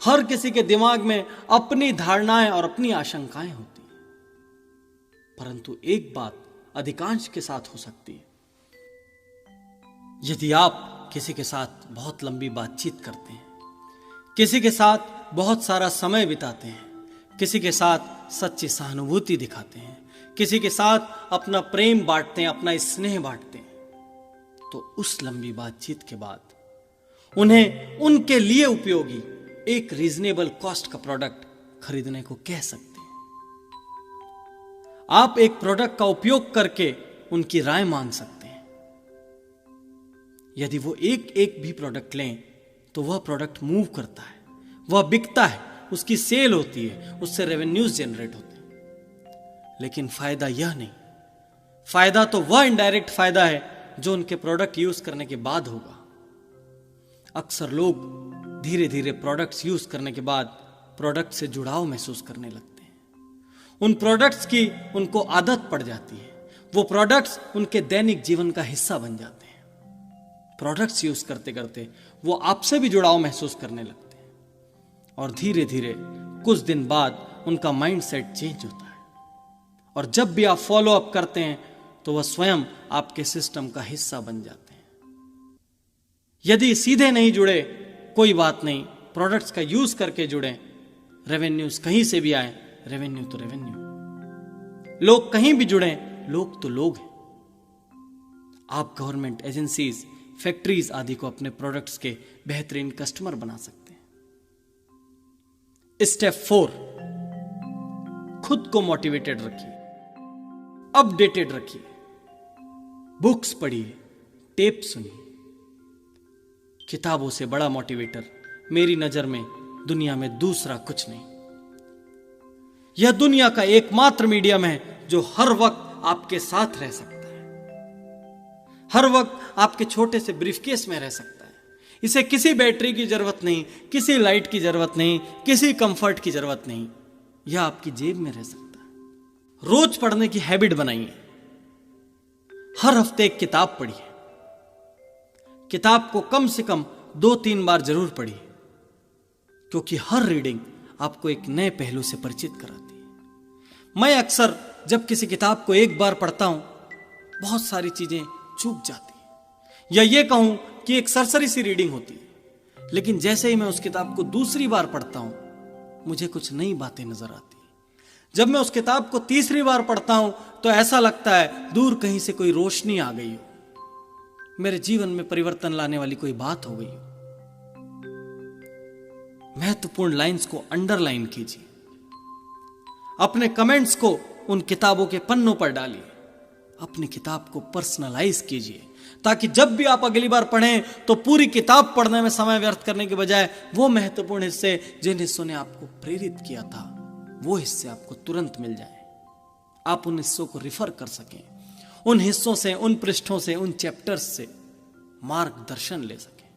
हर किसी के दिमाग में अपनी धारणाएं और अपनी आशंकाएं होती हैं। परंतु एक बात अधिकांश के साथ हो सकती है, यदि आप किसी के साथ बहुत लंबी बातचीत करते हैं, किसी के साथ बहुत सारा समय बिताते हैं, किसी के साथ सच्ची सहानुभूति दिखाते हैं, किसी के साथ अपना प्रेम बांटते हैं, अपना स्नेह बांटते हैं, तो उस लंबी बातचीत के बाद उन्हें उनके लिए उपयोगी एक रीजनेबल कॉस्ट का प्रोडक्ट खरीदने को कह सकते हैं। आप एक प्रोडक्ट का उपयोग करके उनकी राय मांग सकते हैं। यदि वो एक एक भी प्रोडक्ट लें तो वह प्रोडक्ट मूव करता है, वह बिकता है, उसकी सेल होती है, उससे रेवेन्यूज जनरेट होते हैं। लेकिन फायदा यह नहीं, फायदा तो वह इनडायरेक्ट फायदा है जो उनके प्रोडक्ट यूज करने के बाद होगा। अक्सर लोग धीरे धीरे प्रोडक्ट्स यूज करने के बाद प्रोडक्ट से जुड़ाव महसूस करने लगते हैं। उन प्रोडक्ट्स की उनको आदत पड़ जाती है, वो प्रोडक्ट्स उनके दैनिक जीवन का हिस्सा बन जाते हैं। प्रोडक्ट्स यूज करते करते वो आपसे भी जुड़ाव महसूस करने लगते हैं और धीरे धीरे कुछ दिन बाद उनका माइंड सेट चेंज होता है और जब भी आप फॉलो अप करते हैं तो वह स्वयं आपके सिस्टम का हिस्सा बन जाते हैं। यदि सीधे नहीं जुड़े कोई बात नहीं, प्रोडक्ट्स का यूज करके जुड़े, रेवेन्यूज कहीं से भी आए, रेवेन्यू तो रेवेन्यू। लोग कहीं भी जुड़े, लोग तो लोग हैं। आप गवर्नमेंट एजेंसीज, फैक्ट्रीज आदि को अपने प्रोडक्ट्स के बेहतरीन कस्टमर बना सकते हैं। स्टेप 4, खुद को मोटिवेटेड रखिए, अपडेटेड रखिए, बुक्स पढ़िए, टेप सुनिए। किताबों से बड़ा मोटिवेटर मेरी नजर में दुनिया में दूसरा कुछ नहीं। यह दुनिया का एकमात्र मीडियम है जो हर वक्त आपके साथ रह सकता है, हर वक्त आपके छोटे से ब्रीफकेस में रह सकता है। इसे किसी बैटरी की जरूरत नहीं, किसी लाइट की जरूरत नहीं, किसी कंफर्ट की जरूरत नहीं, यह आपकी जेब में रह सकता है। रोज पढ़ने की हैबिट बनाइए, हर हफ्ते एक किताब पढ़िए। किताब को कम से कम 2-3 बार जरूर पढ़िए, क्योंकि हर रीडिंग आपको एक नए पहलू से परिचित कराती है। मैं अक्सर जब किसी किताब को एक बार पढ़ता हूं, बहुत सारी चीजें चूक जाती हैं, या ये कहूं कि एक सरसरी सी रीडिंग होती है, लेकिन जैसे ही मैं उस किताब को दूसरी बार पढ़ता हूं, मुझे कुछ नई बातें नजर आती हैं। जब मैं उस किताब को तीसरी बार पढ़ता हूं तो ऐसा लगता है दूर कहीं से कोई रोशनी आ गई हो, मेरे जीवन में परिवर्तन लाने वाली कोई बात हो गई हो। महत्वपूर्ण लाइंस को अंडरलाइन कीजिए, अपने कमेंट्स को उन किताबों के पन्नों पर डालिए, अपनी किताब को पर्सनलाइज कीजिए, ताकि जब भी आप अगली बार पढ़ें तो पूरी किताब पढ़ने में समय व्यर्थ करने के बजाय वो महत्वपूर्ण हिस्से जिन हिस्सों ने आपको प्रेरित किया था, वो हिस्से आपको तुरंत मिल जाए। आप उन हिस्सों को रिफर कर सकें, उन हिस्सों से, उन पृष्ठों से, उन चैप्टर्स से मार्गदर्शन ले सकें।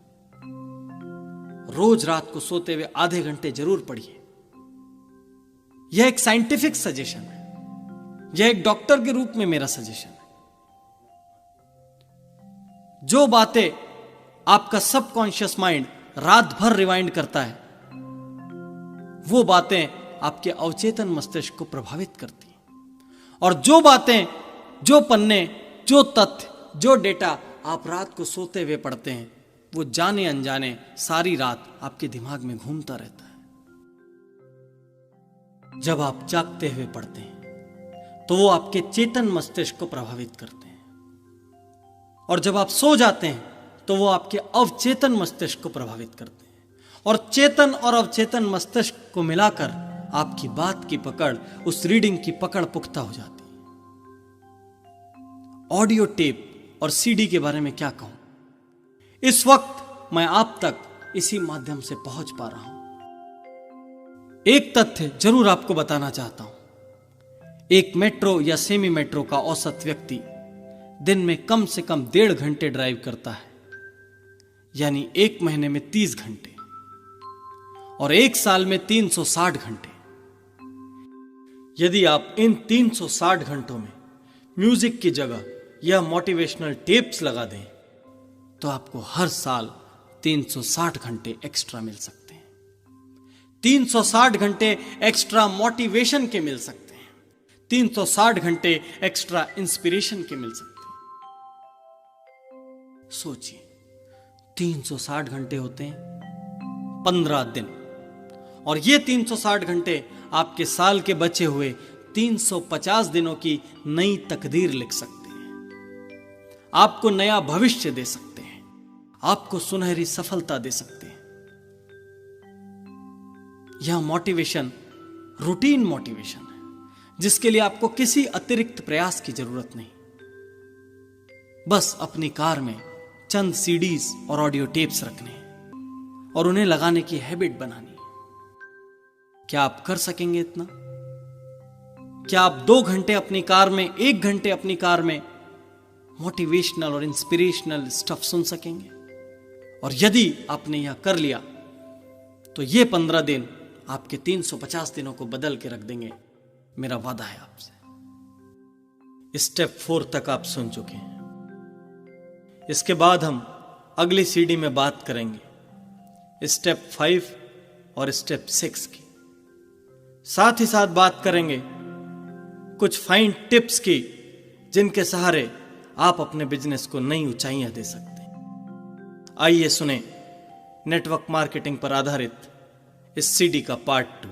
रोज रात को सोते हुए आधे घंटे जरूर पढ़िए। यह एक साइंटिफिक सजेशन है, यह एक डॉक्टर के रूप में मेरा सजेशन है। जो बातें आपका सबकॉन्शियस माइंड रात भर रिवाइंड करता है, वो बातें आपके अवचेतन मस्तिष्क को प्रभावित करती हैं। और जो बातें, जो पन्ने, जो तथ्य, जो डेटा आप रात को सोते हुए पढ़ते हैं, वो जाने अनजाने सारी रात आपके दिमाग में घूमता रहता है। जब आप जागते हुए पढ़ते हैं तो वो आपके चेतन मस्तिष्क को प्रभावित करते हैं, और जब आप सो जाते हैं तो वो आपके अवचेतन मस्तिष्क को प्रभावित करते हैं। और चेतन और अवचेतन मस्तिष्क को मिलाकर आपकी बात की पकड़, उस रीडिंग की पकड़ पुख्ता हो जाती है। ऑडियो टेप और सीडी के बारे में क्या कहूं, इस वक्त मैं आप तक इसी माध्यम से पहुंच पा रहा हूं। एक तथ्य जरूर आपको बताना चाहता हूं। एक मेट्रो या सेमी मेट्रो का औसत व्यक्ति दिन में कम से कम 1.5 घंटे ड्राइव करता है, यानी एक महीने में 30 घंटे और एक साल में 360 घंटे। यदि आप इन 360 घंटों में म्यूजिक की जगह या मोटिवेशनल टेप्स लगा दें तो आपको हर साल 360 घंटे एक्स्ट्रा मिल सकते हैं। 360 घंटे एक्स्ट्रा मोटिवेशन के मिल सकते हैं, 360 घंटे एक्स्ट्रा इंस्पिरेशन के मिल सकते हैं। सोचिए, 360 घंटे होते हैं 15 दिन, और ये 360 घंटे आपके साल के बचे हुए 350 दिनों की नई तकदीर लिख सकते हैं, आपको नया भविष्य दे सकते हैं, आपको सुनहरी सफलता दे सकते हैं। यह मोटिवेशन रूटीन मोटिवेशन है, जिसके लिए आपको किसी अतिरिक्त प्रयास की जरूरत नहीं। बस अपनी कार में चंद सीडीज और ऑडियो टेप्स रखने और उन्हें लगाने की हैबिट बनानी। क्या आप कर सकेंगे इतना? क्या आप 2 घंटे अपनी कार में, 1 घंटे अपनी कार में मोटिवेशनल और इंस्पिरेशनल स्टफ सुन सकेंगे? और यदि आपने यह कर लिया तो ये 15 दिन आपके 350 दिनों को बदल के रख देंगे, मेरा वादा है आपसे। स्टेप 4 तक आप सुन चुके हैं। इसके बाद हम अगली सीडी में बात करेंगे स्टेप 5 और स्टेप 6 की। साथ ही साथ बात करेंगे कुछ फाइन टिप्स की, जिनके सहारे आप अपने बिजनेस को नई ऊंचाइयां दे सकते हैं। आइए सुने नेटवर्क मार्केटिंग पर आधारित इस सीडी का पार्ट 2।